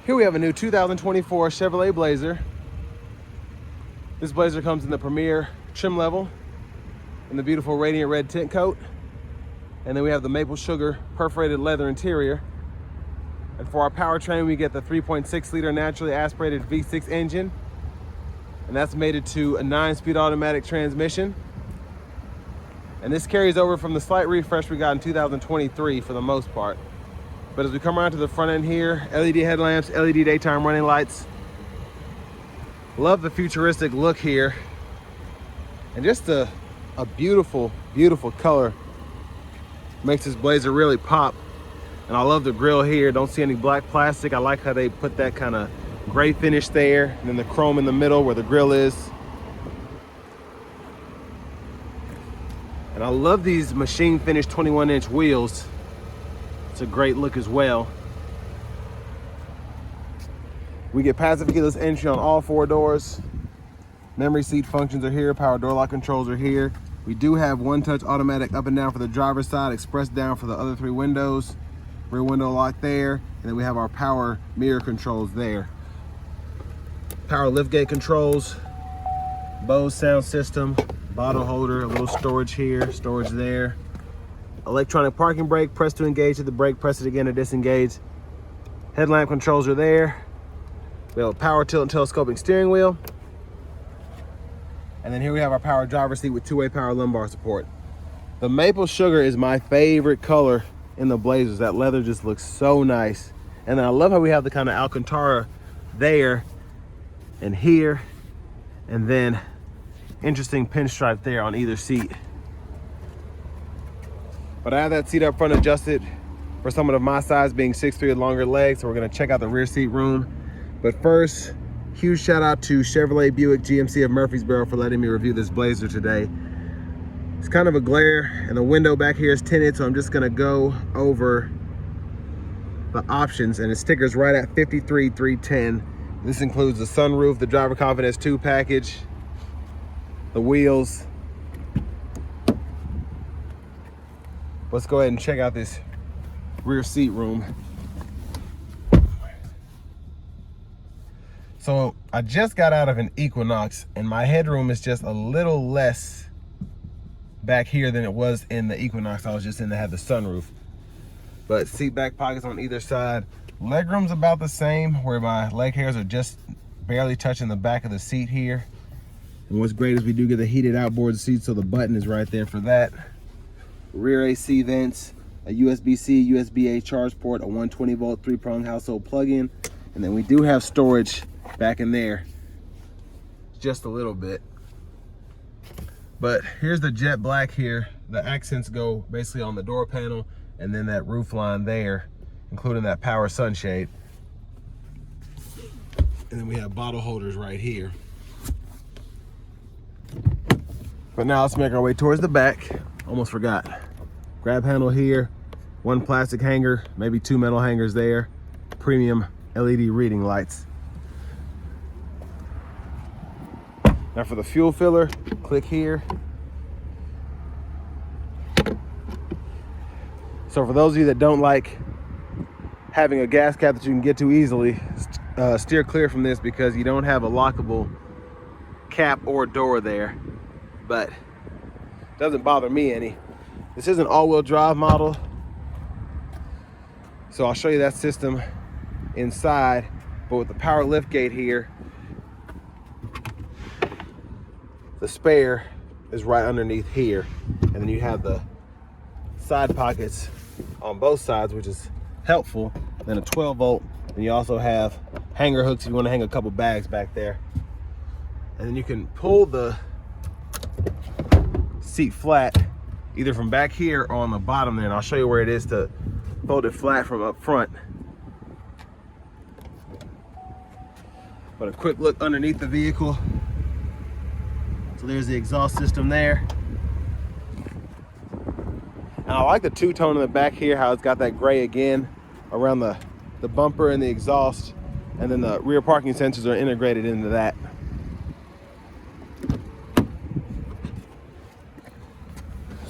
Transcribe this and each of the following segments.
Here we have a new 2024 Chevrolet Blazer. This Blazer comes in the Premier trim level in the beautiful radiant red tint coat. And then we have the maple sugar perforated leather interior. And for our powertrain, we get the 3.6 liter naturally aspirated V6 engine. And that's mated to a 9-speed automatic transmission. And this carries over from the slight refresh we got in 2023 for the most part. But as we come around to the front end here, LED headlamps, LED daytime running lights. Love the futuristic look here. And just a beautiful, beautiful color. Makes this Blazer really pop. And I love the grille here. Don't see any black plastic. I like how they put that kind of gray finish there. And then the chrome in the middle where the grille is. And I love these machine finished 21-inch wheels. It's a great look as well. We get passive keyless entry on all 4 doors. Memory seat functions are here. Power door lock controls are here. We do have one-touch automatic up and down for the driver's side, express down for the other 3 windows. Rear window lock there. And then we have our power mirror controls there. Power liftgate controls. Bose sound system. Bottle holder, a little storage here, storage there. Electronic parking brake, press to engage to the brake, press it again to disengage. Headlamp controls are there. We have a power tilt and telescoping steering wheel. And then here we have our power driver's seat with 2-way power lumbar support. The maple sugar is my favorite color in the Blazers. That leather just looks so nice. And then I love how we have the kind of Alcantara there and here, and then interesting pinstripe there on either seat. But I have that seat up front adjusted for someone of my size, being 6'3" with longer legs. So we're gonna check out the rear seat room. But first, huge shout out to Chevrolet Buick GMC of Murfreesboro for letting me review this Blazer today. It's kind of a glare and the window back here is tinted, so I'm just gonna go over the options, and it stickers right at $53,310. This includes the sunroof, the driver confidence 2 package, the wheels. Let's go ahead and check out this rear seat room. So I just got out of an Equinox and my headroom is just a little less back here than it was in the Equinox I was just in that had the sunroof. But seat back pockets on either side. Legroom's about the same, where my leg hairs are just barely touching the back of the seat here. And what's great is we do get the heated outboard seat, so the button is right there for that. Rear AC vents, a USB-C, USB-A charge port, a 120-volt 3-prong household plug-in, and then we do have storage back in there, just a little bit. But here's the jet black here. The accents go basically on the door panel, and then that roof line there, including that power sunshade. And then we have bottle holders right here. But now let's make our way towards the back. Almost forgot. Grab handle here, 1 plastic hanger, maybe 2 metal hangers there. Premium LED reading lights. Now for the fuel filler, click here. So for those of you that don't like having a gas cap that you can get to easily, steer clear from this because you don't have a lockable cap or door there. But it doesn't bother me any. This is an all-wheel drive model, so I'll show you that system inside. But with the power lift gate here, the spare is right underneath here, and then you have the side pockets on both sides, which is helpful. Then a 12-volt, and you also have hanger hooks if you want to hang a couple bags back there. And then you can pull the seat flat either from back here or on the bottom there, and I'll show you where it is to fold it flat from up front. But a quick look underneath the vehicle. So there's the exhaust system there. And I like the two-tone in the back here, how it's got that gray again around the bumper and the exhaust, and then the rear parking sensors are integrated into that.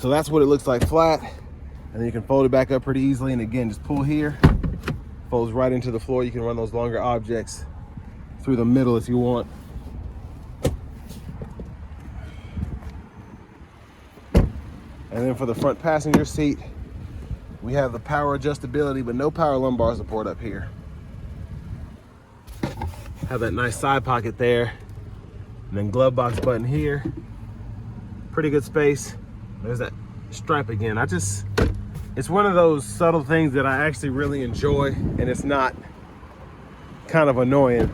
So that's what it looks like flat, and then you can fold it back up pretty easily, and again, just pull here, Folds right into the floor. You can run those longer objects through the middle if you want. And then for the front passenger seat, we have the power adjustability, but no power lumbar support up here. Have that nice side pocket there. And then glove box button here. Pretty good space. There's that stripe again. It's one of those subtle things that I actually really enjoy, and it's not kind of annoying.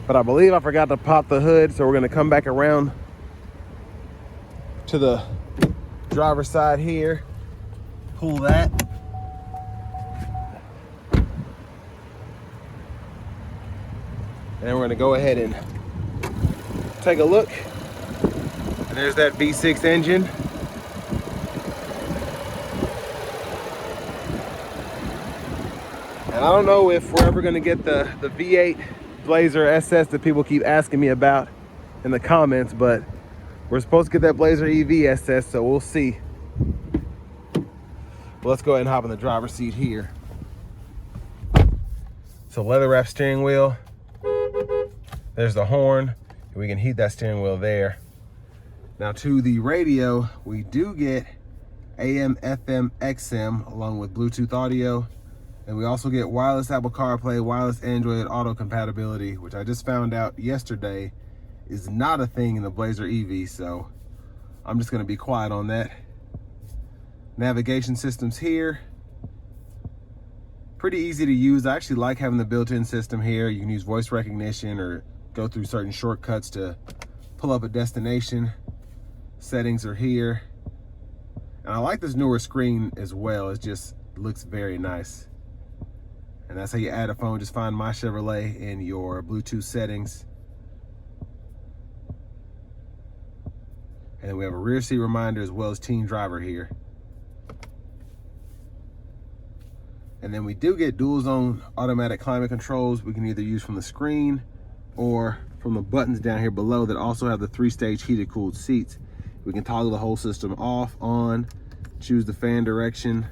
But I believe I forgot to pop the hood, so we're gonna come back around to the driver's side here, pull that. And then we're gonna go ahead and take a look. And there's that V6 engine. And I don't know if we're ever gonna get the V8 Blazer SS that people keep asking me about in the comments, but we're supposed to get that Blazer EV SS, so we'll see. But let's go ahead and hop in the driver's seat here. So leather wrap steering wheel. There's the horn. We can heat that steering wheel there. Now to the radio, we do get AM, FM, XM along with Bluetooth audio. And we also get wireless Apple CarPlay, wireless Android Auto compatibility, which I just found out yesterday is not a thing in the Blazer EV, so I'm just gonna be quiet on that. Navigation systems here. Pretty easy to use. I actually like having the built-in system here. You can use voice recognition or go through certain shortcuts to pull up a destination. Settings are here. And I like this newer screen as well. It just looks very nice. And that's how you add a phone. Just find My Chevrolet in your Bluetooth settings. And then we have a rear seat reminder as well as teen driver here. And then we do get dual zone automatic climate controls. We can either use from the screen or from the buttons down here below that also have the 3-stage heated cooled seats. We can toggle the whole system off, on, choose the fan direction,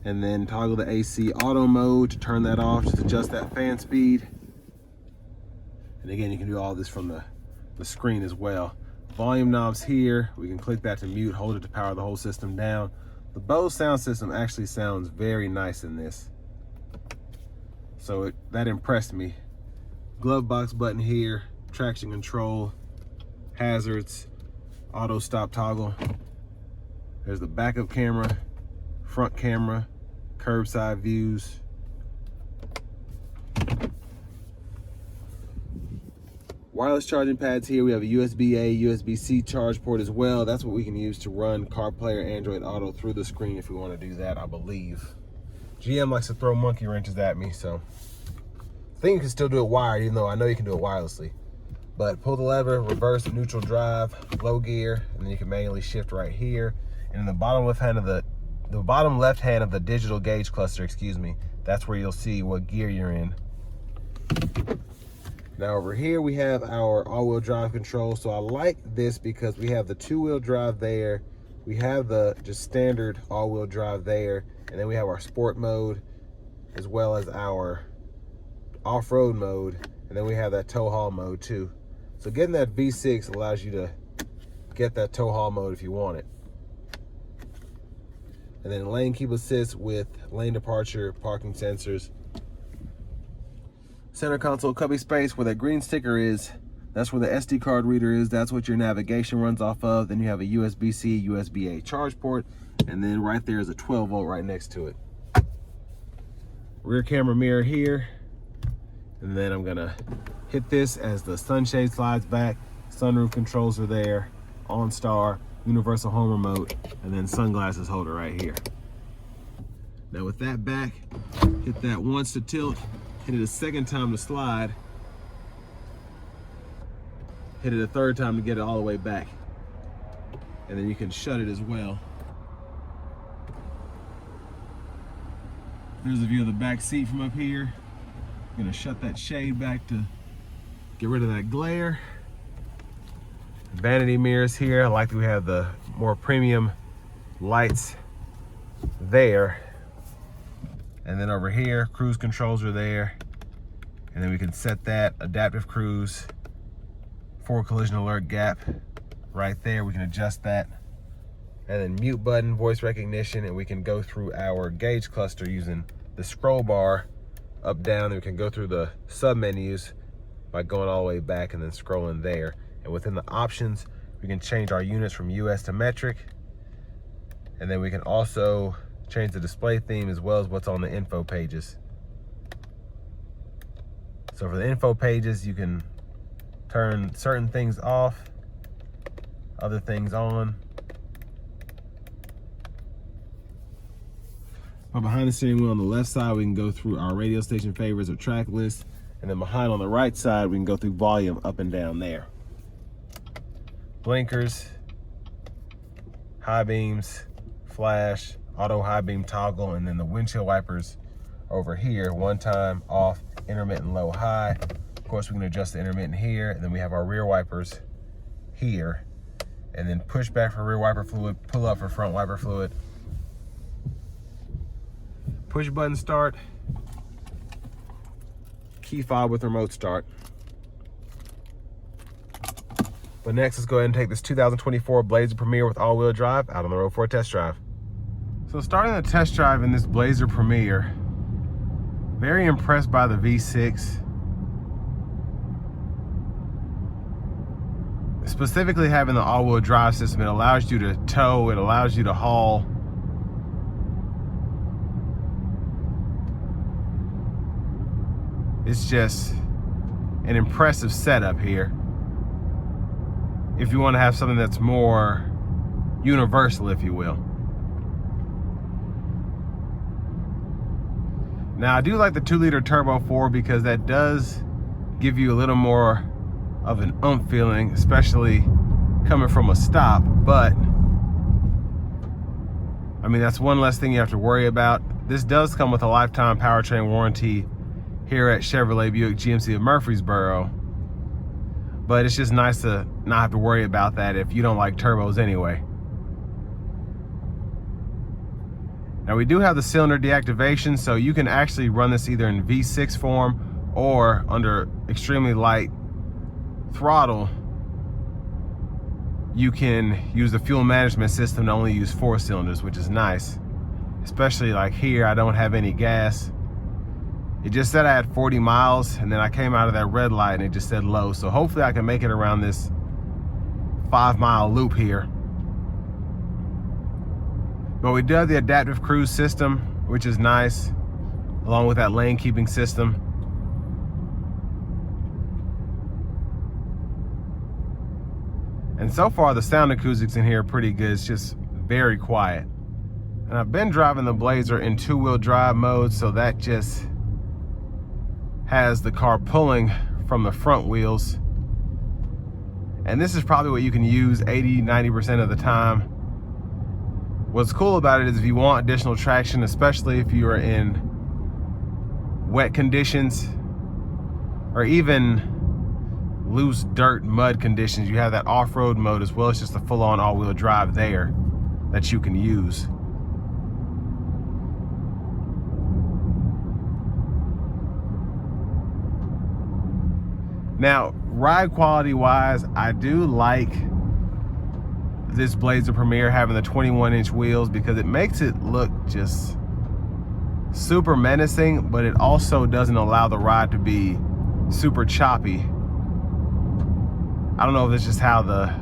and then toggle the AC auto mode to turn that off, just adjust that fan speed. And again, you can do all this from the screen as well. Volume knobs here, we can click that to mute, hold it to power the whole system down. The Bose sound system actually sounds very nice in this. So that impressed me. Glove box button here, traction control, hazards, auto stop toggle. There's the backup camera, front camera, curbside views. Wireless charging pads here. We have a USB-A, USB-C charge port as well. That's what we can use to run CarPlay or Android Auto through the screen if we want to do that, I believe. GM likes to throw monkey wrenches at me, so I think you can still do it wired, even though I know you can do it wirelessly. But pull the lever, reverse, neutral drive, low gear, and then you can manually shift right here. And in the bottom left hand of the digital gauge cluster, that's where you'll see what gear you're in. Now over here we have our all-wheel drive control. So I like this because we have the 2-wheel drive there. We have the just standard all-wheel drive there. And then we have our sport mode as well as our off-road mode. And then we have that tow haul mode too. So getting that V6 allows you to get that tow haul mode if you want it. And then lane keep assist with lane departure, parking sensors. Center console cubby space where that green sticker is, that's where the SD card reader is. That's what your navigation runs off of. Then you have a USB-C, USB-A charge port. And then right there is a 12 volt right next to it. Rear camera mirror here. And then I'm gonna hit this as the sunshade slides back. Sunroof controls are there. OnStar, universal home remote, and then sunglasses holder right here. Now with that back, hit that once to tilt, hit it a second time to slide, hit it a third time to get it all the way back. And then you can shut it as well. There's a view of the back seat from up here. I'm gonna shut that shade back to get rid of that glare. Vanity mirrors here. I like that we have the more premium lights there. And then over here, cruise controls are there. And then we can set that adaptive cruise, forward collision alert gap right there. We can adjust that. And then mute button, voice recognition, and we can go through our gauge cluster using the scroll bar up, down. And we can go through the sub menus by going all the way back and then scrolling there. And within the options, we can change our units from US to metric. And then we can also change the display theme as well as what's on the info pages. So for the info pages, you can turn certain things off, other things on. But behind the steering wheel on the left side, we can go through our radio station favorites or track list. And then behind on the right side, we can go through volume up and down there. Blinkers, high beams, flash, auto high beam toggle, and then the windshield wipers over here, one time, off, intermittent, low, high. Of course, we can adjust the intermittent here, and then we have our rear wipers here, and then push back for rear wiper fluid, pull up for front wiper fluid. Push button start, key fob with remote start. But next, let's go ahead and take this 2024 Blazer Premier with all-wheel drive out on the road for a test drive. So starting the test drive in this Blazer Premier, very impressed by the V6. Specifically having the all-wheel drive system, it allows you to tow, it allows you to haul. It's just an impressive setup here. If you want to have something that's more universal, if you will. Now, I do like the 2-liter turbo 4 because that does give you a little more of an oomph feeling, especially coming from a stop. But I mean, that's one less thing you have to worry about. This does come with a lifetime powertrain warranty here at Chevrolet Buick GMC of Murfreesboro. But it's just nice to not have to worry about that if you don't like turbos anyway. Now we do have the cylinder deactivation, so you can actually run this either in V6 form or under extremely light throttle. You can use the fuel management system to only use 4 cylinders, which is nice. Especially like here, I don't have any gas. It just said I had 40 miles, and then I came out of that red light and it just said low. So hopefully I can make it around this 5-mile loop here. But we do have the adaptive cruise system, which is nice, along with that lane keeping system. And so far the sound acoustics in here are pretty good. It's just very quiet. And I've been driving the Blazer in 2-wheel drive mode, so that just has the car pulling from the front wheels. And this is probably what you can use 80-90% of the time. What's cool about it is if you want additional traction, especially if you are in wet conditions or even loose dirt, mud conditions, you have that off-road mode as well as just a full-on all-wheel drive there that you can use. Now, ride quality wise, I do like this Blazer Premier having the 21-inch wheels because it makes it look just super menacing, but it also doesn't allow the ride to be super choppy. I don't know if it's just how the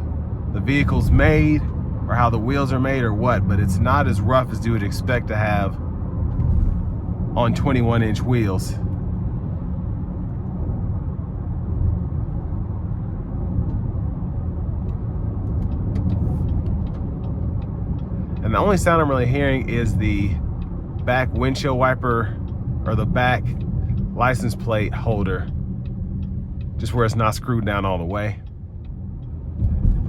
vehicle's made or how the wheels are made or what, but it's not as rough as you would expect to have on 21-inch wheels. And the only sound I'm really hearing is the back windshield wiper or the back license plate holder, just where it's not screwed down all the way.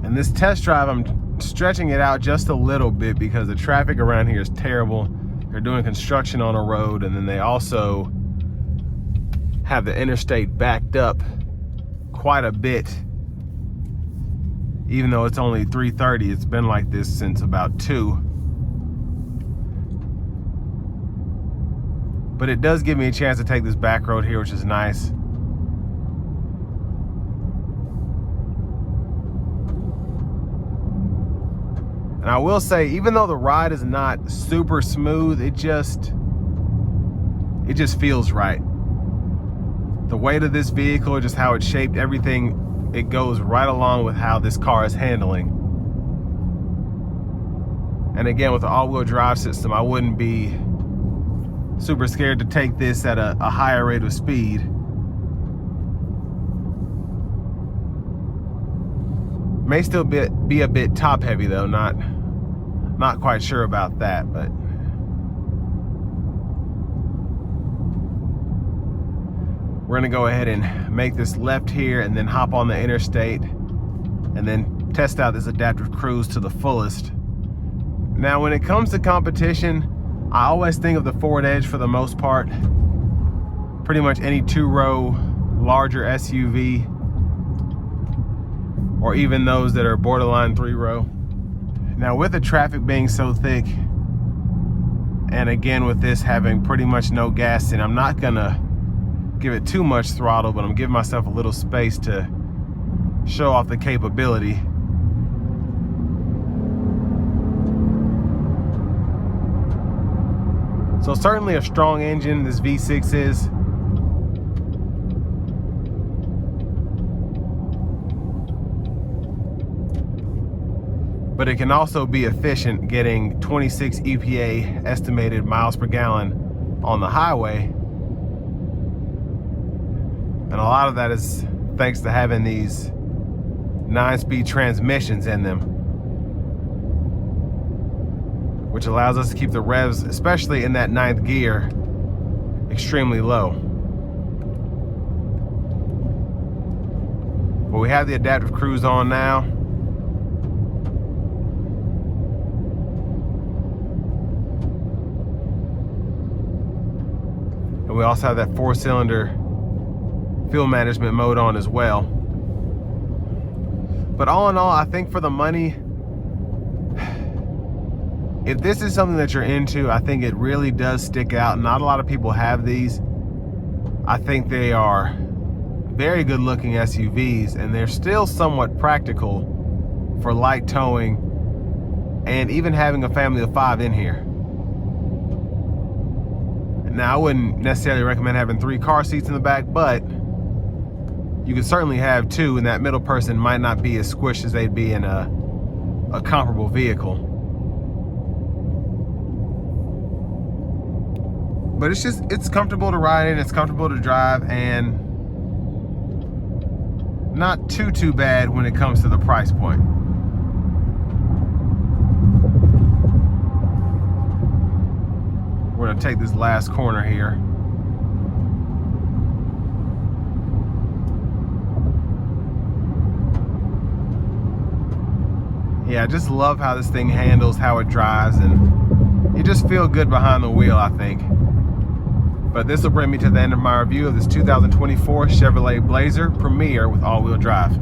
And this test drive, I'm stretching it out just a little bit because the traffic around here is terrible. They're doing construction on a road, and then they also have the interstate backed up quite a bit. Even though it's only 3:30, it's been like this since about 2. but it does give me a chance to take this back road here, which is nice. And I will say, even though the ride is not super smooth, it just feels right. The weight of this vehicle, just how it's shaped, everything, it goes right along with how this car is handling. And again, with the all-wheel drive system, I wouldn't be super scared to take this at a higher rate of speed. May still be a bit top heavy though, not quite sure about that, but we're gonna go ahead and make this left here and then hop on the interstate and then test out this adaptive cruise to the fullest. Now, when it comes to competition, I always think of the Ford Edge for the most part. Pretty much any two-row larger SUV, or even those that are borderline three-row. Now, with the traffic being so thick, and again with this having pretty much no gas in, I'm not gonna give it too much throttle, but I'm giving myself a little space to show off the capability. So certainly a strong engine, this V6 is. But it can also be efficient, getting 26 EPA estimated miles per gallon on the highway. And a lot of that is thanks to having these 9-speed transmissions in them, which allows us to keep the revs, especially in that 9th gear, extremely low. But we have the adaptive cruise on now. And we also have that 4-cylinder fuel management mode on as well. But all in all, I think for the money, if this is something that you're into, I think it really does stick out. Not a lot of people have these. I think they are very good looking SUVs, and they're still somewhat practical for light towing and even having a family of 5 in here. Now, I wouldn't necessarily recommend having 3 car seats in the back, but you could certainly have 2, and that middle person might not be as squished as they'd be in a comparable vehicle. But it's comfortable to ride in, it's comfortable to drive, and not too bad when it comes to the price point. We're gonna take this last corner here. Yeah, I just love how this thing handles, how it drives, and you just feel good behind the wheel, I think. But this will bring me to the end of my review of this 2024 Chevrolet Blazer Premier with all-wheel drive.